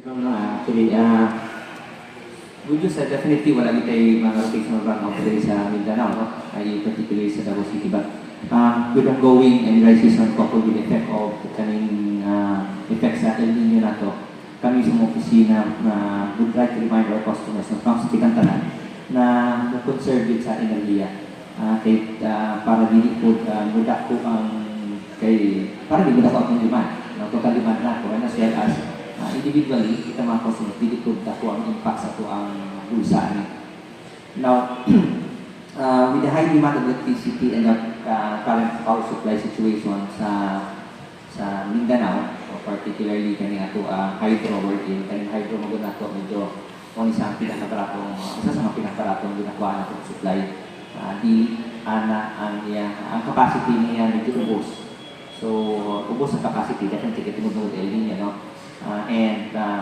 Actually, good news, definitely wala din tayo mga rotational runoff dahil sa Mindanao, no? Particularly sa Davao City. But with ongoing and dry season coupled with effect of kaning effects sa El Nino na to, kami sa mga opisina would like to remind our customers na from sa tanan na conserve din sa enerhiya. Para dili po muda po ang para di muda po ang demand. No? Total demand na po, and as well as individually, kita mga customers, dili po dako ang impact sa po ang bulsa. Now, with the high demand of electricity and the current power supply situation sa Mindanao, particularly kani ato hydro working, kani hydro mo nato medyo isa sa mga pinakabaratong ginagawa nato supply. Ang capacity niya medyo ubos. So, ubos ang capacity, definitely kita mo El Nino, no? And